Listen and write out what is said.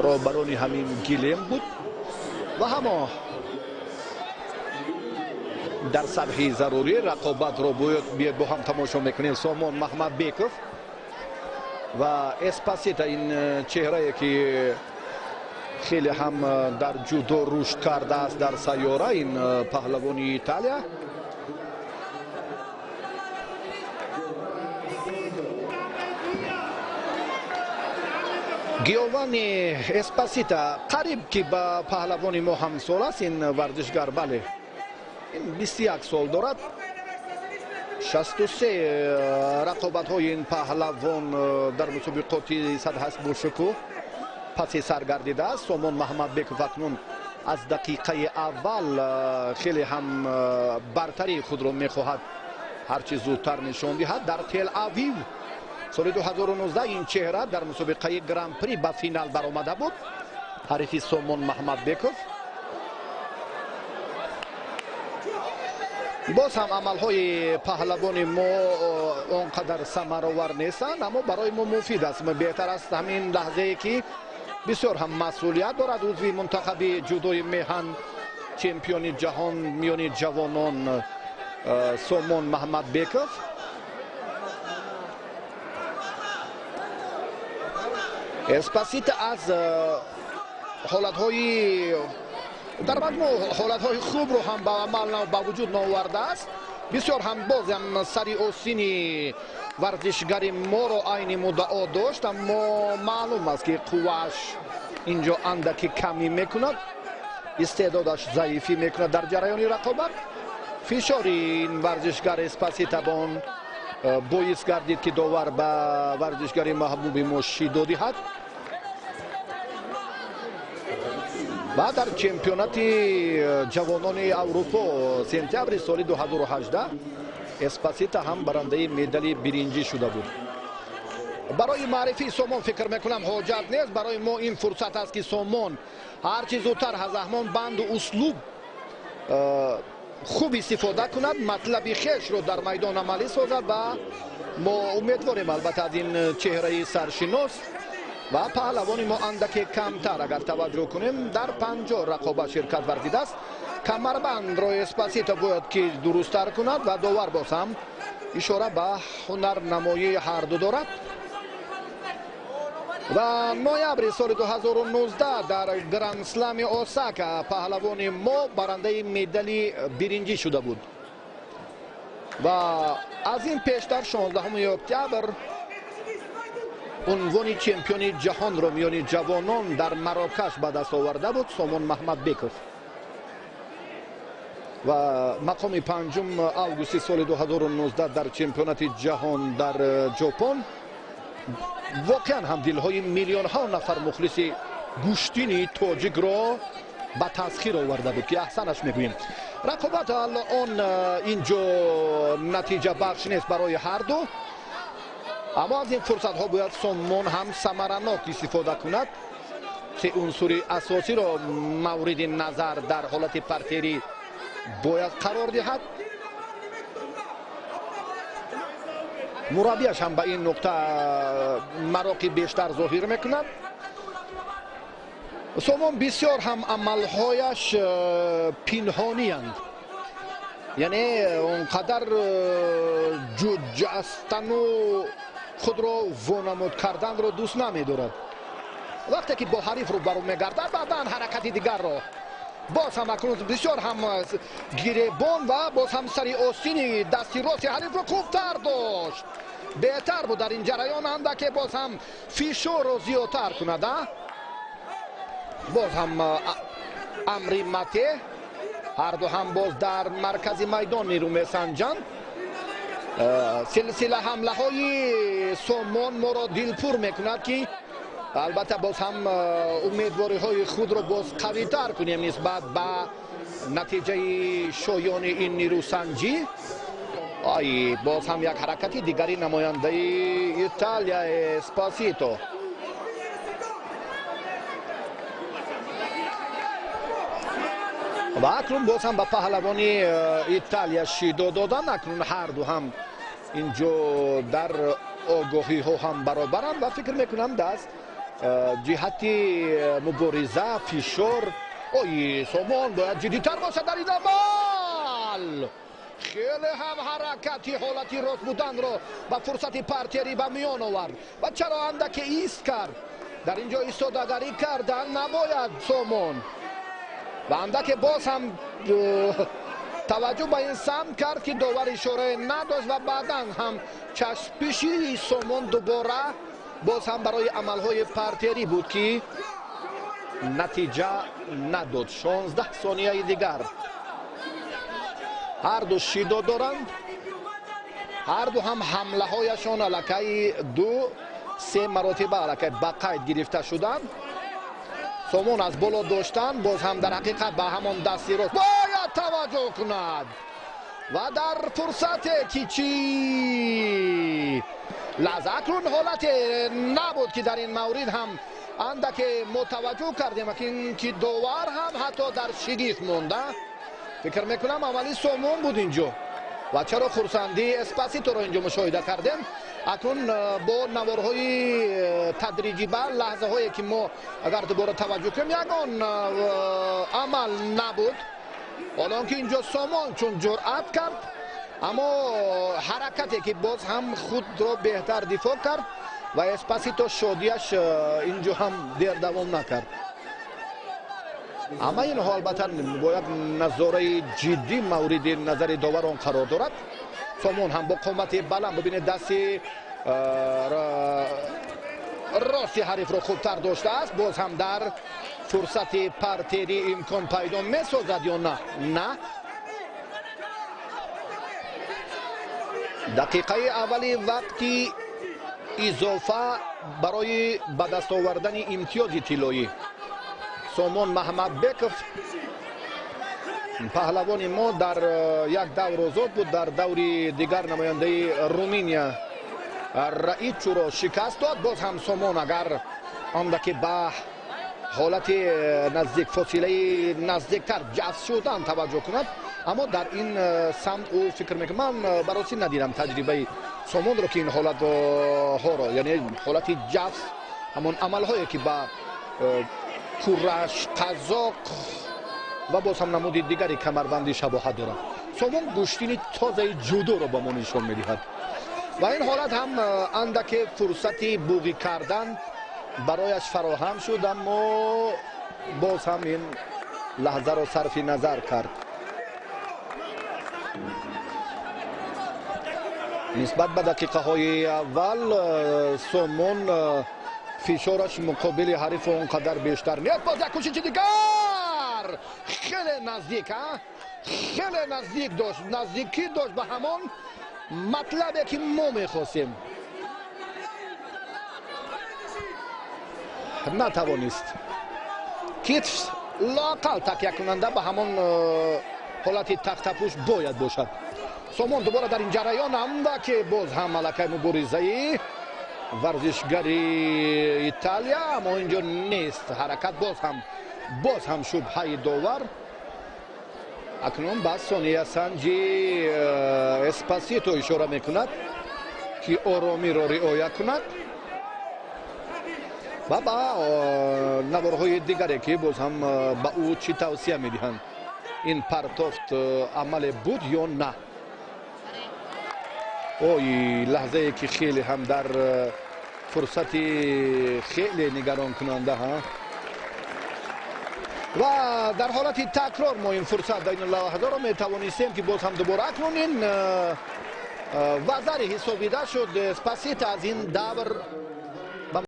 روبرونی همین گیلیم بود و همه در سطح ضروری رقابت رو باید با هم تماشا میکنیم. سامان محمد بیکوف و اسپاسیتا، این چهره که خیلی هم در جودو رشد کرده است در سیاره، این پهلوان ایتالیا. گیوانی اسپاسیتا قریب که به پهلوانی ما هم سال است. این ورزشگر بله این 21 سال دارد. 63 رقابت های این پهلوان در مسابقات صد هست بوشکو پس سرگردیده است. سامان محمد بیکوف اکنون از دقیقه اول خیلی هم برتری خود را میخواهد هرچی زودتر نشان دهد. در تل آویو سال 2019 این چهره در مسابقه گران پری به فینال برآمده بود. حریفی سامان محمد بیکوف. باز هم عملهای پهلوانی ما اونقدر ثمرآور نیستند، اما برای ما مفید است. بهتر است همین لحظه که بسیار هم مسئولیت دارد عضو منتخب جودوی میهن چمپیون جهان میان جوانان سامان محمد بیکوف. اسپاسیتا از حالتهای در مجموع حالتهای خوب رو هم به عمل با وجود آورده است. بسیار هم باز هم سری اوسینی ورزشگری ما رو عین مدعا داشت، اما معلوم است که قوهش اینجا اندکی کمی میکند، استعدادش ضعیفی میکند در جریان رقابت. فشار این ورزشگر اسپاسیتا بان باعث گردید که داور به ورزشگری محبوب ما شیدو دهد. و در چمپیونات جوانان اروپا سپتامبر سال 2018 اسپاسیتا هم برنده مدال برنجی شده بود. برای معرفی سامان فکر میکنم حاجت نیست. برای ما این فرصت است که سامان هرچی زودتر از همان بند و اسلوب خوب استفاده کند، مطلب خیش رو در میدان عملی سازد و ما امیدواریم البته از این چهره سرشناس و پهلوانی ما اندکی کمتر اگر توجه کنیم در 50 رقابت شرکت ورزیده است. کمربند را اسپاسیتا باید که درست‌تر کند و داور باز هم اشاره به هنر نمایی هر دو دارد. و نوامبر سال 2019 در گرند اسلم اوساکا پهلوان ما برنده مدال برنجی شده بود و از این پیشتر 16 اکتبر عنوان چمپیون جهان را میان جوانان در مراکش به دست آورده بود سامان محمد بیکوف و مقام پنجم آگوست سال 2019 در چمپیونات جهان در ژاپن واقعا هم دلهای میلیون ها نفر مخلص گوشتینی تاجیک را به تسخیر آورده بود که احسنش میگوییم. رقابت الان اینجا نتیجه بخش نیست برای هر دو، اما از این فرصت ها باید سامان هم ثمرناک استفاده کند. سه عنصر اساسی را مورد نظر در حالت پرتری باید قرار دهد. مربیش هم به این نقطه مراقب بیشتر ظاهر میکند. سامان بسیار هم عملهایش پنهانی اند، یعنی اونقدر جستن و خود را وانمود کردن را دوست نمیدارد. وقتی که با حریف رو برو میگردد بعدا حرکت دیگر را باز هم اکنون بسیار هم گریبان و باز هم سری آستین دستی راست حریف رو خوبتر داشت. بهتر بود در این جریان اندکی باز هم فشار رو زیادتر کند. باز هم امری مته هر دو هم باز در مرکز میدان نیرو میسنجند. سلسله حمله های سامان ما را دلپور میکند که البته باز هم امیدواری های خود را باز قوی تر کنیم نسبت به نتیجه شایان این نیرو سنجی. باز هم یک حرکتی دیگری نماینده ایتالیا اسپاسیتو. و اکنون باز هم به پهلوانی ایتالیا شیدو دادن. اکنون هر دو هم اینجا در آگاهی ها هم برابرند و فکر میکنم دست جهتی مبارزه فشار سامان باید جدیتر باشه در این عمل. خیلی هم حرکتی حالتی راست بودن رو با فرصت پارتری به میان آورد و چرا اندک ایست کرد در اینجا ایستادگی کردن نباید سامان و اندک باز هم توجه به این سمت کرد که داور اشاره نداشت و بعدا هم چشپشی سامان دوباره باز هم برای عملهای پارتری بود که نتیجه نداد. 16 ثانیه دیگر هر دو شیدا دارند، هر دو هم حمله هایشان علاقه 2-3 مراتبه علاقه با قید گرفته شدند. سامان از بالا داشتن باز هم در حقیقت به همان دستی راست باید توجه کند و در فرصت کیچی لحظه اکنون حالت نبود که در این مورد هم اندک متوجه کردیم که داور هم حتی در شگیف مونده. فکر میکنم اولی سامان بود اینجا و چرا خورسندی اسپاسیتو رو اینجا مشاهده کردیم. اکنون با نوارهای تدریجی بر لحظه هایی که ما اگر دوباره توجه کنیم یکان عمل نبود. حالا که اینجا سامان چون جرأت کرد اما حرکتی که باز هم خود را بهتر دفاع کرد و اسپاسیتو شادیش اینجا هم دیر دوام نکرد. اما این حال البته باید نظاره جدی مورد نظر داوران قرار دارد. سامان هم با قامت بلند ببینید دستی راستی حریف را خوبتر داشته است. باز هم در فرصت پارتری امکان پیدا میسازد یا نه؟ نه. دقیقه اولی وقتی اضافه برای به دست آوردن امتیاز طلایی سامان محمد بکف پهلوان ما در یک دور آزاد بود، در دوری دیگر نماینده رومینیا رئیچو را شکست داد. باز هم سامان اگر اندکی به حالت نزدیک فاصله نزدیکتر جذب شدن توجه کند اما در این سمت او فکر میکنم من براسی ندیدم تجربه سامان رو که این حالت ها را یعنی حالت جذب همون عمل هایی که با کورش قزاق و باز هم نمود دیگری کمربندی شباهت دارد. سامان گوشتین تازه جودو را با ما نشان میدهد و این حالت هم اندک فرصتی بوغی کردن برایش فراهم شد اما باز هم این لحظه را صرف نظر کرد. نسبت به دقیقه های اول سامان فشارش مقابل حریف اونقدر بیشتر نیست. باز یک کوشش دیگر خیلی نزدیک خیلی نزدیک داشت، نزدیکی داشت به همون مطلبی که ما میخواستیم. نتوانست کتف لاقل تکیه کننده به همون حالت تختپوش باید باشد. سامان دوباره در این جریان هم که باز هم ملکه مبارزه ورزشگری ایتالیا اما اینجا نیست. حرکت باز هم شبهه داور. اکنون با ثانیه سنجی اسپاسیتو اشاره میکند که آرامی را رعایت کند و با نوارهای دیگری که باز هم با او چی توصیه میدهند این پرتافت عمل بود یا نه. اوی لحظه که خیلی هم در فرصتی خیلی نگران کننده ها و در حالت تکرار ما این فرصت بین اللحظه را میتوانستیم که باز هم دوباره اکنون این وزر حسابیده شد. اسپاسیت از این دور